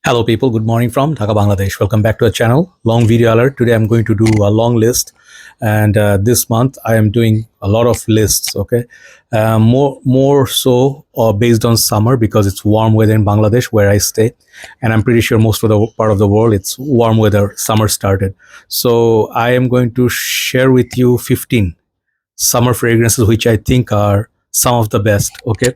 Hello people, good morning from Dhaka, Bangladesh. Welcome back to our channel. Long video alert. Today I'm going to do a long list, and this month I am doing a lot of lists. Okay, more so based on summer because it's warm weather in Bangladesh where I stay, and I'm pretty sure most of the part of the world it's warm weather. Summer started, so I am going to share with you 15 summer fragrances which I think are some of the best. Okay,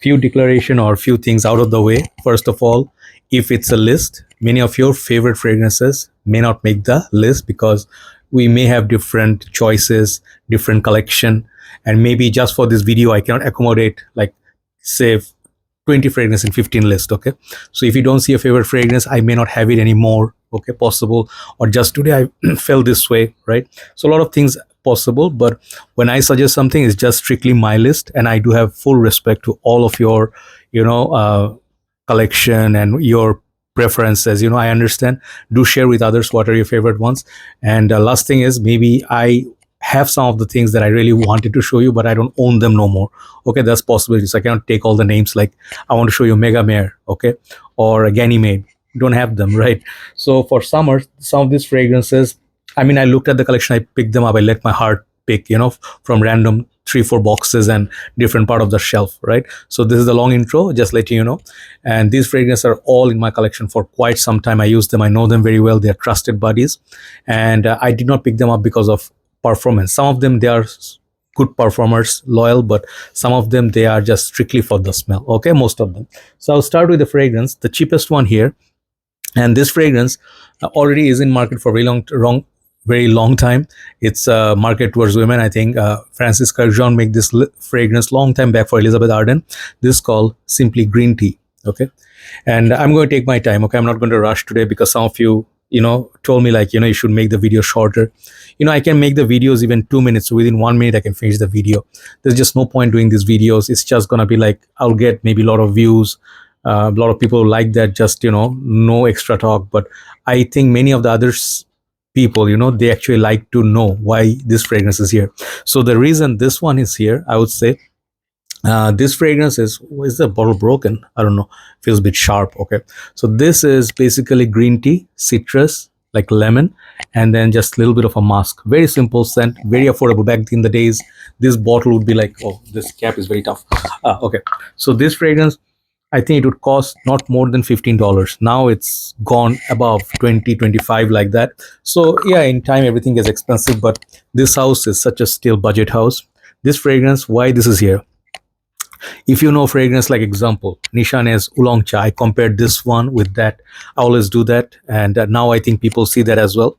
few declaration or few things out of the way. First of all, if it's a list, many of your favorite fragrances may not make the list because we may have different choices, different collection, and maybe just for this video I cannot accommodate like say 20 fragrance in 15 list. Okay, so if you don't see a favorite fragrance, I may not have it anymore. Okay, possible, or just today I felt this way, right? So a lot of things possible, but when I suggest something, it's just strictly my list, and I do have full respect to all of your you know collection and your preferences. I understand. Do share with others what are your favorite ones. And last thing is, maybe I have some of the things that I really wanted to show you, but I don't own them no more. Okay, that's possible. So I cannot take all the names. Like I want to show you Mega Mare, okay, or Ganymede. Don't have them, right? So for summer, some of these fragrances, I mean, I looked at the collection, I picked them up, I let my heart pick, from random 3 4 boxes and different part of the shelf, right? So this is the long intro, just letting you know. And these fragrances are all in my collection for quite some time. I use them, I know them very well, they're trusted buddies. And I did not pick them up because of performance. Some of them, they are good performers, loyal, but some of them, they are just strictly for the smell. Okay, most of them. So I'll start with the fragrance, the cheapest one here. And this fragrance already is in market for very long time. It's a market towards women. I think Francis Kurkdjian make this fragrance long time back for Elizabeth Arden. This is called simply green tea. Okay, and I'm going to take my time. Okay, I'm not going to rush today because some of you told me like you should make the video shorter. I can make the videos even 2 minutes. So within 1 minute I can finish the video. There's just no point doing these videos. It's just gonna be like I'll get maybe a lot of views. A lot of people like that, just no extra talk. But I think many of the others people, they actually like to know why this fragrance is here. So the reason this one is here, I would say, this fragrance is the bottle broken? I don't know, feels a bit sharp. Okay, so this is basically green tea, citrus, like lemon, and then just a little bit of a musk. Very simple scent, very affordable. Back in the days, this bottle would be like, oh, this cap is very tough. Okay, so this fragrance, I think it would cost not more than $15. Now it's gone above 20, 25, like that. So yeah, in time everything gets expensive, but this house is such a still budget house. This fragrance, why this is here? If you know fragrance, like example, Nishane's Oolong Cha, I compared this one with that. I always do that, and now I think people see that as well.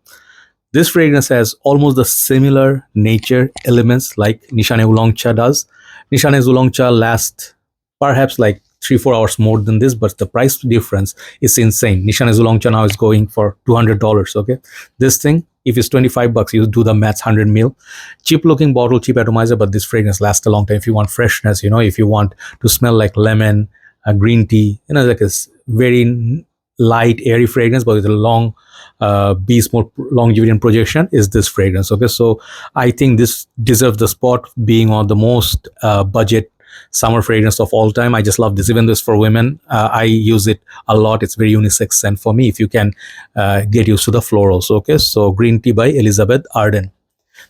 This fragrance has almost the similar nature elements like Nishane Oolong Cha does. Nishane's Oolong Cha lasts perhaps like 3 4 hours more than this, but the price difference is insane. Nishane's Oolong Cha now is going for $200. Okay, this thing, if it's 25 bucks, you do the maths, 100 ml. Cheap looking bottle, cheap atomizer, but this fragrance lasts a long time. If you want freshness, if you want to smell like lemon, green tea, like a very light, airy fragrance, but with a long beast more longevity and projection, is this fragrance. Okay, so I think this deserves the spot being on the most budget summer fragrance of all time. I just love this. Even though it's for women, I use it a lot. It's very unisex scent for me if you can get used to the florals. Okay, so green tea by Elizabeth Arden.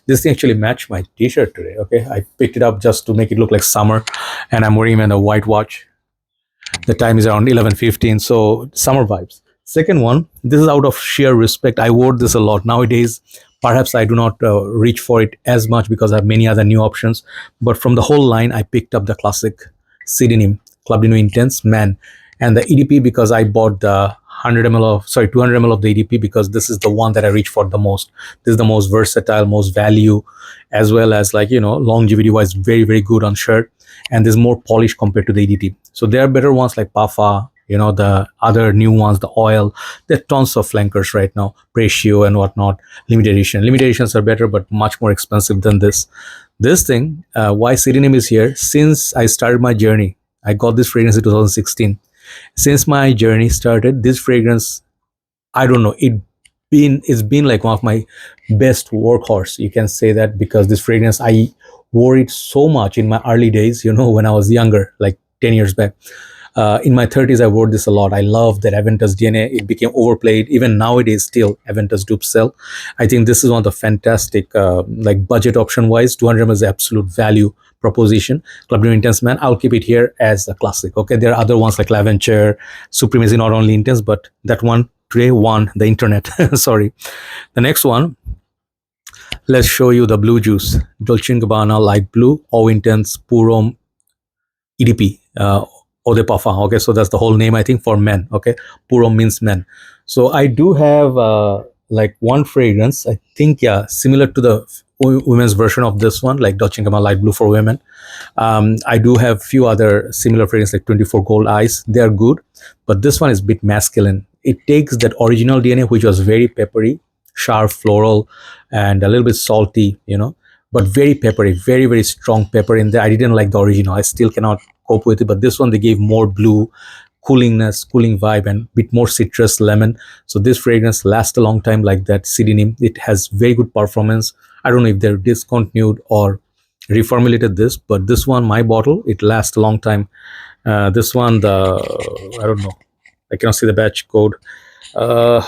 This thing actually matched my t-shirt today. Okay, I picked it up just to make it look like summer, and I'm wearing a white watch. The time is around 11:15, so summer vibes. Second one, this is out of sheer respect. I wore this a lot. Nowadays, perhaps I do not reach for it as much because I have many other new options. But from the whole line, I picked up the classic CDNIM Club de Nuit Intense Man, and the EDP because I bought the 200 ml of the EDP because this is the one that I reach for the most. This is the most versatile, most value, as well as like longevity wise, very very good on shirt, and there's more polish compared to the EDT. So there are better ones like Pafa, the other new ones, the oil. There are tons of flankers right now, Ratio and whatnot. Limited editions are better, but much more expensive than this thing. Why CDNIM is here? Since I started my journey, I got this fragrance in 2016. Since my journey started, this fragrance, I don't know, it's been like one of my best workhorse, you can say that, because this fragrance, I wore it so much in my early days, when I was younger, like 10 years back. In my 30s, I wore this a lot. I love that Aventus DNA. It became overplayed. Even nowadays, still Aventus dupes sell. I think this is one of the fantastic, like budget option wise. 200 is the absolute value proposition. Club New Intense Man. I'll keep it here as a classic. Okay, there are other ones like Lavender, Supremacy, not only intense, but that one today won the internet. Sorry. The next one, let's show you the blue juice. Dolce & Gabbana Light Blue, Eau Intense Pour EDP, Eau de Parfum. Okay, so that's the whole name, I think, for men. Okay, Pour means men. So I do have like one fragrance, I think, yeah, similar to the women's version of this one, like Dolce & Gabbana Light Blue for women. I do have few other similar fragrances like 24 Gold Eyes. They are good, but this one is a bit masculine. It takes that original DNA, which was very peppery, sharp, floral, and a little bit salty, you know, but very peppery, very, very strong pepper in there. I didn't like the original. I still cannot cope with it, but this one, they gave more blue, cooling vibe, and bit more citrus, lemon. So this fragrance lasts a long time, like that CDNIM. It has very good performance. I don't know if they're discontinued or reformulated this, but this one, my bottle, it lasts a long time. This one, I don't know, I cannot see the batch code. I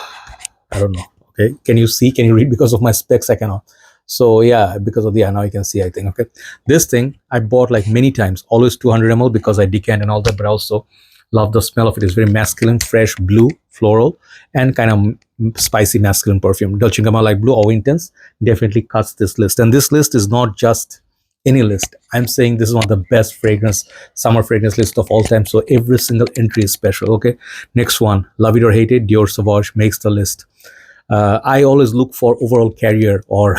don't know. Okay, can you see, can you read? Because of my specs I cannot. So yeah, because of the, yeah, now you can see, I think. Okay, this thing I bought like many times, always 200 ml, because I decant and all that, but also love the smell of it. It's very masculine, fresh, blue, floral, and kind of spicy masculine perfume. Dolce & Gabbana Light Blue, Eau Intense, definitely cuts this list. And this list is not just any list. I'm saying this is one of the best summer fragrance list of all time. So every single entry is special. Okay, next one, love it or hate it, Dior Sauvage makes the list. I always look for overall carrier or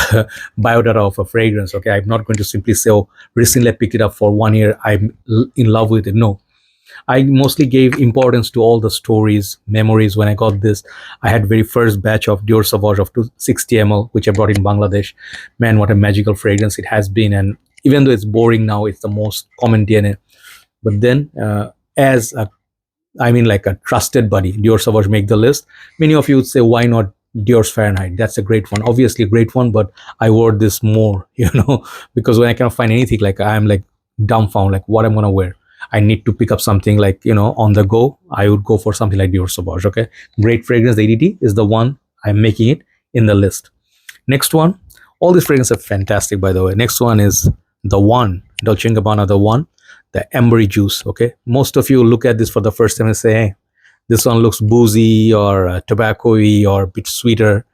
biodata of a fragrance. Okay, I'm not going to simply say, oh, recently I picked it up for 1 year, I'm in love with it. No, I mostly gave importance to all the stories, memories. When I got this, I had very first batch of Dior Sauvage of 260 ml, which I brought in Bangladesh. Man, what a magical fragrance it has been. And even though it's boring now, it's the most common DNA. But then as a, I mean, like a trusted buddy, Dior Sauvage make the list. Many of you would say, why not Dior's Fahrenheit? That's a great one, obviously a great one, but I wore this more, you know, because when I cannot find anything, like I'm like dumbfounded, like what I'm gonna wear. I need to pick up something like, you know, on the go. I would go for something like Dior Sauvage. Okay, great fragrance. The EDT is the one I'm making it in the list. Next one, all these fragrances are fantastic, by the way. Next one is The One, Dolce & Gabbana The One, the ambery juice. Okay, most of you look at this for the first time and say, hey, this one looks boozy or tobacco-y or a bit sweeter,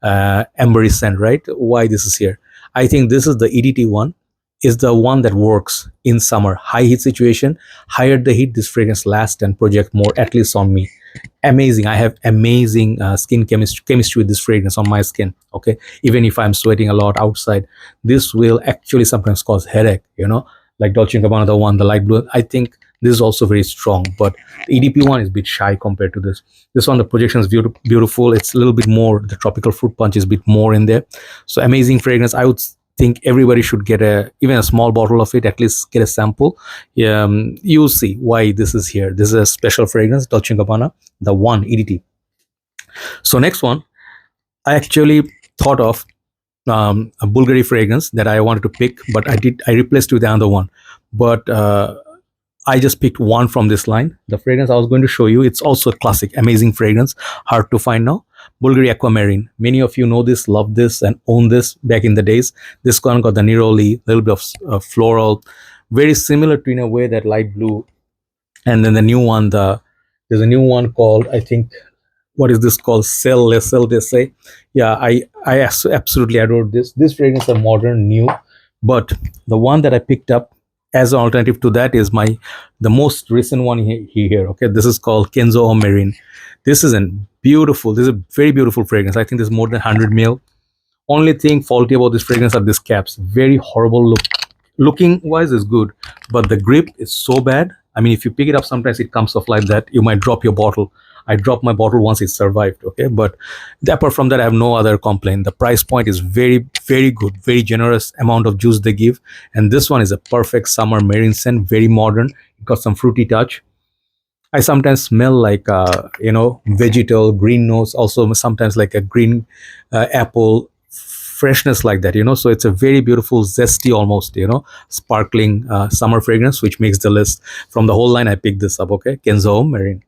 ambery scent, right? Why this is here? I think this is the EDT one, is the one that works in summer, high heat situation. Higher the heat, this fragrance lasts and project more, at least on me. Amazing. I have amazing skin chemistry with this fragrance on my skin. Okay, even if I'm sweating a lot outside, this will actually sometimes cause headache, you know, like Dolce & Gabbana The One, the light blue. I think this is also very strong, but the EDP one is a bit shy compared to this. This one, the projection is beautiful. It's a little bit more, the tropical fruit punch is a bit more in there. So amazing fragrance. I would think everybody should get even a small bottle of it, at least get a sample. You'll see why this is here. This is a special fragrance, Dolce & Gabbana The One EDT. So next one, I actually thought of a Bvlgari fragrance that I wanted to pick, but I replaced it with another one. But I just picked one from this line. The fragrance I was going to show you, it's also a classic, amazing fragrance, hard to find now. Bvlgari Aquamarine. Many of you know this, love this, and own this back in the days. This one got the neroli, little bit of floral, very similar to, in a way, that light blue. And then the new one, there's a new one called, I think, what is this called? Cell, they say. Yeah, I absolutely adore this. This fragrance are modern, new, but the one that I picked up as an alternative to that is the most recent one here. Okay, this is called Kenzo Marine. This is a very beautiful fragrance. I think there's more than 100 ml. Only thing faulty about this fragrance are these caps. Very horrible looking wise is good, but the grip is so bad. I mean, if you pick it up, sometimes it comes off like that. You might drop your bottle. I dropped my bottle once, it survived. Okay, but apart from that, I have no other complaint. The price point is very, very good, very generous amount of juice they give, and this one is a perfect summer marine scent, very modern. It got some fruity touch. I sometimes smell like vegetal green notes, also sometimes like a green apple, freshness like that, you know. So it's a very beautiful, zesty, almost, you know, sparkling summer fragrance, which makes the list. From the whole line, I picked this up. Okay, Kenzo Homme Marine.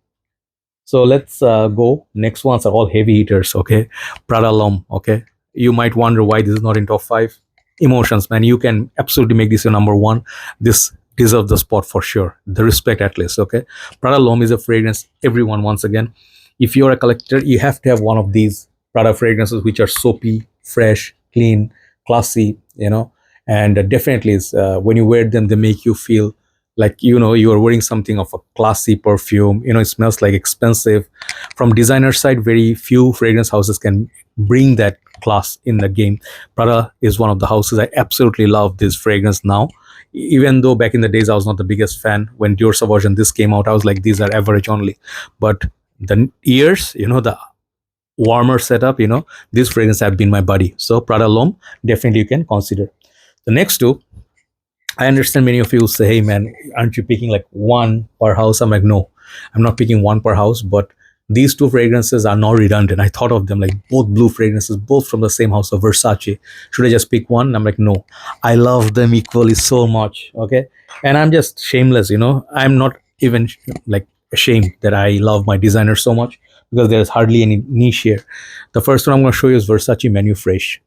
So let's go. Next ones are all heavy hitters. Okay, Prada L'Homme. Okay, you might wonder why this is not in top five. Emotions, man. You can absolutely make this your number one. This deserves the spot for sure. The respect, at least. Okay, Prada L'Homme is a fragrance everyone, once again, if you're a collector, you have to have one of these Prada fragrances, which are soapy, fresh, clean, classy, you know. And definitely, when you wear them, they make you feel like, you know, you are wearing something of a classy perfume. You know, it smells like expensive. From designer side, very few fragrance houses can bring that class in the game. Prada is one of the houses. I absolutely love this fragrance now. Even though back in the days I was not the biggest fan, when Dior Sauvage and this came out, I was like, these are average only. But the years, you know, the warmer setup, you know, these fragrances have been my buddy. So Prada L'Homme, definitely you can consider. The next two, I understand many of you say, hey man, aren't you picking like one per house? I'm like, no, I'm not picking one per house, but these two fragrances are now redundant. I thought of them like both blue fragrances, both from the same house of Versace. Should I just pick one? I'm like, no, I love them equally so much. Okay. And I'm just shameless, you know, I'm not even like ashamed that I love my designer so much, because there's hardly any niche here. The first one I'm going to show you is Versace Menu Fresh.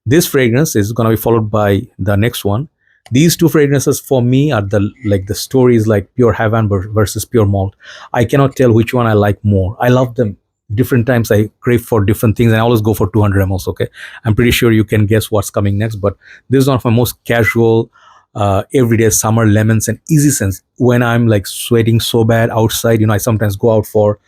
This fragrance is going to be followed by the next one. These two fragrances for me are the stories like pure Havana versus pure malt. I cannot tell which one I like more. I love them different times. I crave for different things, and I always go for 200 mls. Okay, I'm pretty sure you can guess what's coming next, but this is one of my most casual everyday summer lemons and easy scents. When I'm like sweating so bad outside, you know, I sometimes go out for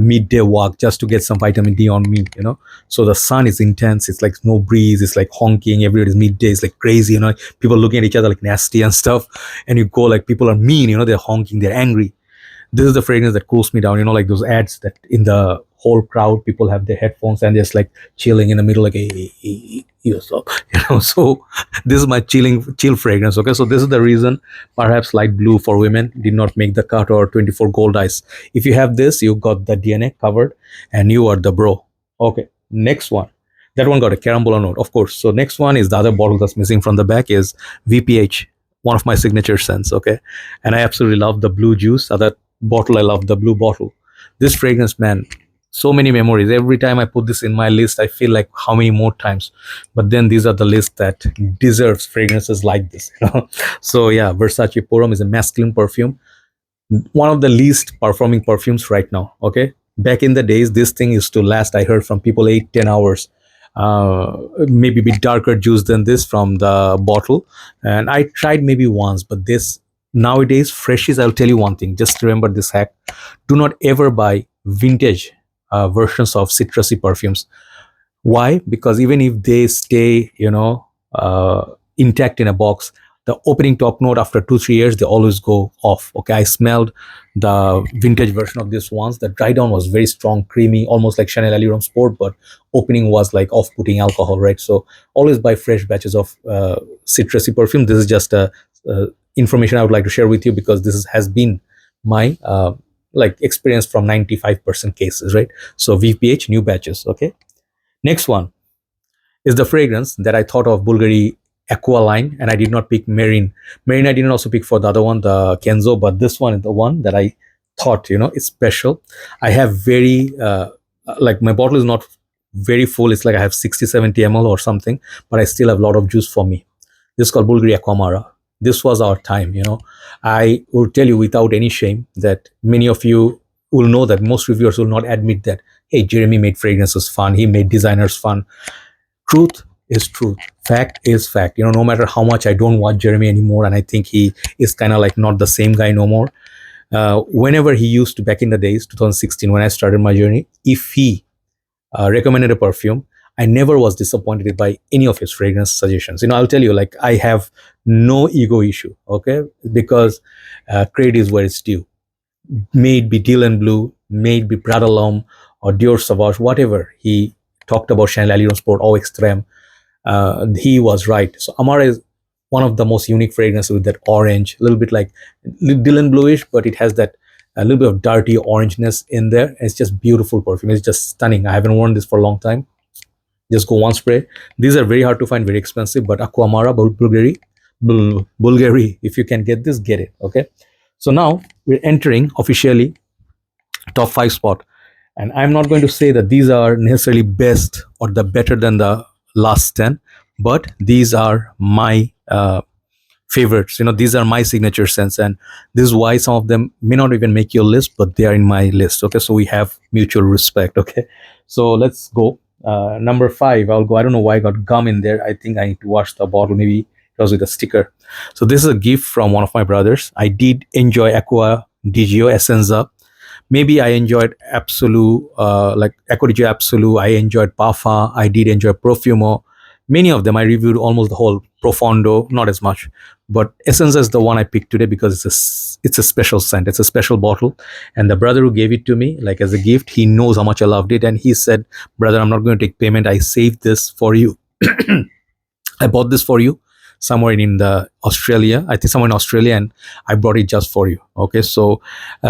midday walk just to get some vitamin D on me, you know. So the sun is intense, it's like no breeze, it's like honking, everywhere is midday, it's like crazy, you know, people looking at each other like nasty and stuff. And you go like, people are mean, you know, they're honking, they're angry. This is the fragrance that cools me down, you know, like those ads that in the whole crowd people have their headphones and just like chilling in the middle, like so, you know. So this is my chill fragrance. Okay, so this is the reason perhaps light blue for women did not make the cut, or 24 gold ice. If you have this, you got the DNA covered and you are the bro. Okay, next one, that one got a carambola note, of course. So next one is the other bottle that's missing from the back, is VPH, one of my signature scents. Okay, and I absolutely love the blue juice. Other bottle, I love the blue bottle. This fragrance, man, so many memories. Every time I put this in my list, I feel like how many more times. But then these are the list that deserves fragrances like this, you know? So yeah, Versace Porum is a masculine perfume, one of the least performing perfumes right now. Okay, back in the days, this thing used to last, I heard from people, 8-10 hours. Maybe a bit darker juice than this from the bottle, and I tried maybe once. But this, nowadays, freshies, I'll tell you one thing, just remember this hack: do not ever buy vintage versions of citrusy perfumes. Why? Because even if they stay, you know, intact in a box, the opening top note after 2-3 years, they always go off. Okay, I smelled the vintage version of this once. The dry down was very strong, creamy, almost like Chanel Allure Sport, but opening was like off-putting alcohol, right? So always buy fresh batches of citrusy perfume. This is just information I would like to share with you, because has been my like experience from 95% cases, right? So VPH, new batches. Okay, next one is the fragrance that I thought of, Bvlgari Acqua line, and I did not pick Marine. Marine I didn't also pick for the other one, the Kenzo, but this one is the one that I thought, you know, it's special. I have very like, my bottle is not very full. It's like I have 60-70 ml or something, but I still have a lot of juice for me. This is called Bvlgari Aqua Amara. This was our time, you know. I will tell you without any shame that many of you will know that most reviewers will not admit that, hey, Jeremy made fragrances fun, he made designers fun. Truth is truth, fact is fact, you know. No matter how much I don't watch Jeremy anymore, and I think he is kind of like not the same guy no more, whenever he used to, back in the days 2016 when I started my journey, if he recommended a perfume, I never was disappointed by any of his fragrance suggestions. You know, I'll tell you, like, I have no ego issue. Okay, because credit is where it's due. May it be Dylan Blue, may it be Prada L'Homme or Dior Sauvage, whatever he talked about, Chanel Allure Sport, Eau Extreme, he was right. So Amara is one of the most unique fragrances with that orange, a little bit like Dylan Bluish, but it has that a little bit of dirty orangeness in there. It's just beautiful perfume. It's just stunning. I haven't worn this for a long time. Just go one spray. These are very hard to find, very expensive, but Amara, Bvlgari, if you can get this, get it. Okay, so now we're entering officially top 5 spot, and I'm not going to say that these are necessarily best or the better than the last 10, but these are my favorites. These are my signature scents, and this is why some of them may not even make your list, but they are in my list. Okay, so we have mutual respect. Okay, so let's go. Number 5, I'll go. I don't know why I got gum in there. I think I need to wash the bottle. Maybe it was with a sticker. So this is a gift from one of my brothers. I did enjoy Acqua DGO Essenza. Maybe I enjoyed Absolute, like Acqua DGO Absolute. I enjoyed Parfum. I did enjoy Perfume. Many of them I reviewed, almost the whole. Profondo, not as much, but Essenza is the one I picked today because it's a special scent. It's a special bottle, and the brother who gave it to me, like as a gift, he knows how much I loved it, and he said, "Brother, I'm not going to take payment. I saved this for you. I bought this for you somewhere in the Australia. I think somewhere in Australia, and I brought it just for you." Okay, so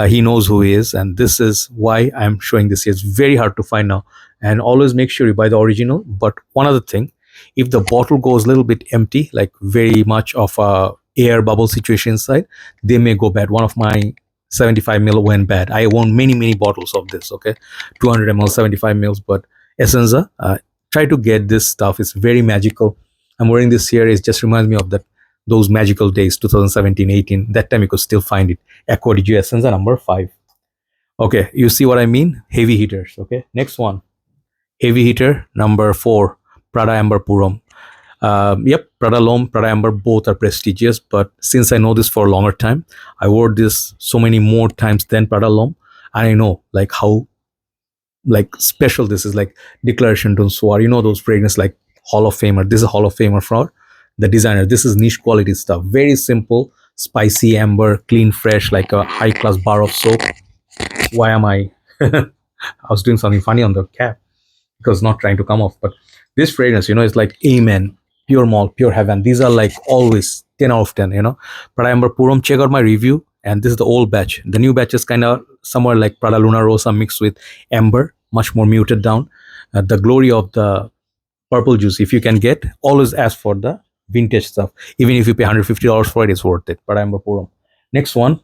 he knows who he is, and this is why I'm showing this here. It's very hard to find now, and always make sure you buy the original. But one other thing, if the bottle goes a little bit empty, like very much of a air bubble situation inside, they may go bad. One of my 75 ml went bad. I own many bottles of this. Okay, 200 ml, 75 mils. But Essenza, try to get this stuff. It's very magical. I'm wearing this here. It just reminds me of those magical days, 2017, 18. That time you could still find it. Acqua DGO Essenza number 5. Okay, you see what I mean? Heavy hitters. Okay, next one. Heavy hitter number 4. Prada Amber Puram. Yep, Prada L'Homme, Prada Amber, both are prestigious, but since I know this for a longer time, I wore this so many more times than Prada L'Homme, and I know like how like special this is, like Declaration d'un Soir, those fragrances like Hall of Famer. This is a Hall of Famer for the designer. This is niche quality stuff. Very simple, spicy amber, clean, fresh, like a high class bar of soap. Why am I? I was doing something funny on the cap because not trying to come off, but this fragrance, is like amen, pure malt, pure heaven. These are like always 10 out of 10, Prada Amber Puram, check out my review. And this is the old batch. The new batch is kind of somewhere like Prada Luna Rosa mixed with amber, much more muted down. The glory of the purple juice, if you can get, always ask for the vintage stuff. Even if you pay $150 for it, it's worth it. Prada Amber Puram. Next one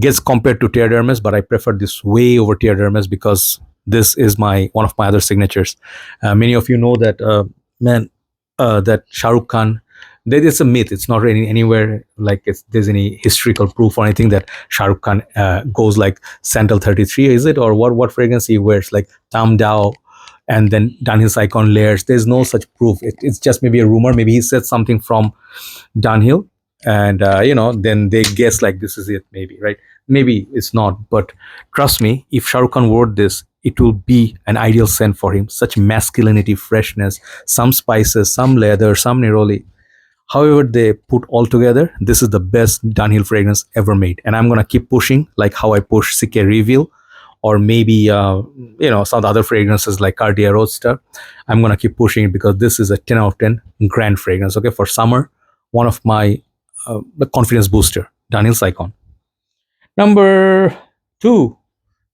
gets compared to Terre d'Hermes, but I prefer this way over Terre d'Hermes because this is one of my other signatures. Many of you know that that Shah Rukh Khan, there is a myth. It's not really anywhere like there's any historical proof or anything that Shah Rukh Khan goes like Sandal 33, is it, or what fragrance he wears, like Tam Dao and then Dunhill Icon layers. There's no such proof. It's just maybe a rumor. Maybe he said something from Dunhill, and then they guess like this is it, maybe, right? Maybe it's not, but trust me, if Shah Rukh Khan wore this, it will be an ideal scent for him. Such masculinity, freshness, some spices, some leather, some neroli. However they put all together, this is the best Dunhill fragrance ever made. And I'm going to keep pushing, like how I push CK Reveal, or maybe, some of the other fragrances like Cartier Roadster. I'm going to keep pushing it because this is a 10 out of 10 grand fragrance. Okay, for summer, one of my the confidence booster, Dunhill Icon. Number 2.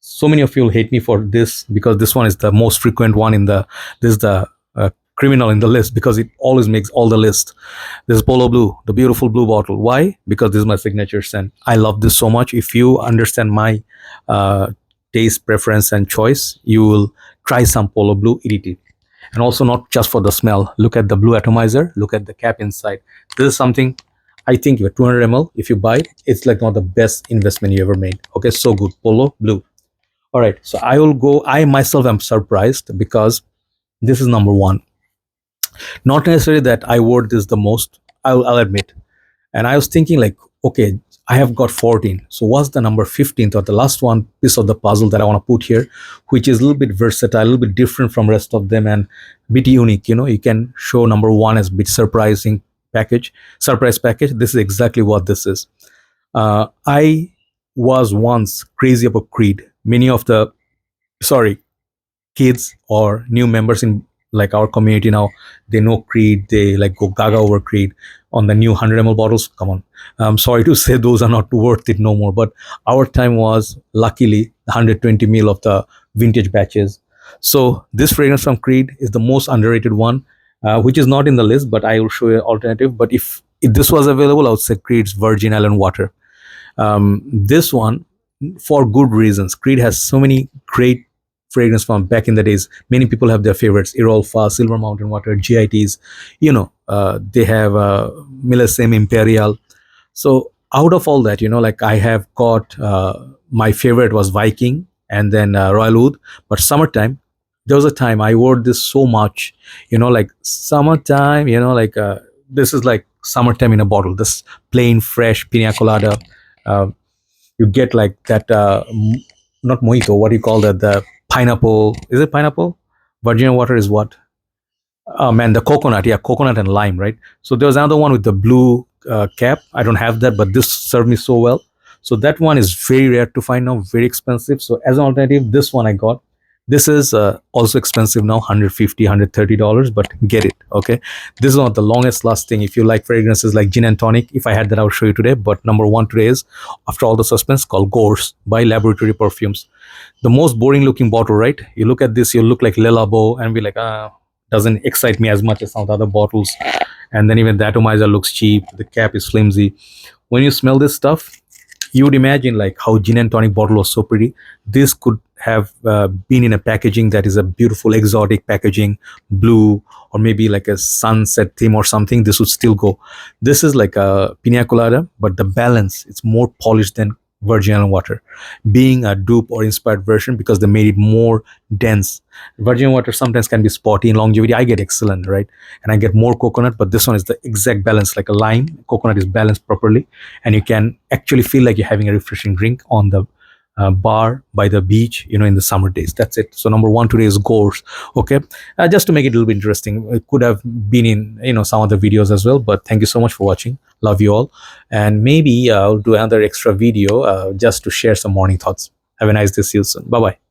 So many of you will hate me for this because this one is the most frequent one this is the criminal in the list because it always makes all the list. This is Polo Blue, the beautiful blue bottle. Why? Because this is my signature scent. I love this so much. If you understand my taste, preference, and choice, you will try some Polo Blue EDT. And also not just for the smell. Look at the blue atomizer. Look at the cap inside. This is something I think you 200 ml. If you buy it, it's like not the best investment you ever made. Okay, so good. Polo Blue. All right, so I will go. I myself am surprised because this is number 1. Not necessarily that I wore this the most, I'll admit. And I was thinking like, okay, I have got 14. So what's the number 15th or the last one piece of the puzzle that I want to put here, which is a little bit versatile, a little bit different from rest of them and a bit unique. You can show number 1 as a bit surprise package. This is exactly what this is. I was once crazy about Creed. Many of the kids or new members in like our community now, they know Creed, they like go gaga over Creed on the new 100 ml bottles. Come on, I'm sorry to say those are not worth it no more, but our time was luckily 120 ml of the vintage batches. So this fragrance from Creed is the most underrated one, which is not in the list, but I will show you an alternative. But if this was available, I would say Creed's Virgin Island Water. This one, for good reasons. Creed has so many great fragrance from back in the days. Many people have their favorites: Erolfa, Silver Mountain Water, GITs. They have Millesime Imperial. So out of all that, like I have got my favorite was Viking and then Royal Oud. But summertime, there was a time I wore this so much, like summertime, this is like summertime in a bottle. This plain, fresh pina colada. Uh, you get like that, not mojito, what do you call that? The pineapple. Is it pineapple? Virginia water is what? Oh man, the coconut, yeah, coconut and lime, right? So there was another one with the blue cap. I don't have that, but this served me so well. So that one is very rare to find now, very expensive. So as an alternative, this one I got. This is also expensive now, $150, $130, but get it, okay? This is not the longest lasting. If you like fragrances like gin and tonic, if I had that, I would show you today. But number one today is, after all the suspense, called Gorse by Laboratory Perfumes. The most boring looking bottle, right? You look at this, you look like Le Labo and be like, doesn't excite me as much as some of the other bottles. And then even the atomizer looks cheap. The cap is flimsy. When you smell this stuff, you would imagine like how gin and tonic bottle was so pretty. This could have been in a packaging that is a beautiful exotic packaging, blue, or maybe like a sunset theme or something. This would still go. This is like a pina colada, but the balance, it's more polished than Virgin Island Water, being a dupe or inspired version because they made it more dense. Virgin Water sometimes can be spotty. In longevity, I get excellent, right? And I get more coconut, but this one is the exact balance, like a lime. Coconut is balanced properly, and you can actually feel like you're having a refreshing drink on the bar by the beach, in the summer days. That's it. So number one today is Gorse. Okay, just to make it a little bit interesting, it could have been in some of the videos as well, but thank you so much for watching. Love you all, and maybe I'll do another extra video just to share some morning thoughts. Have a nice day. See you soon. Bye bye.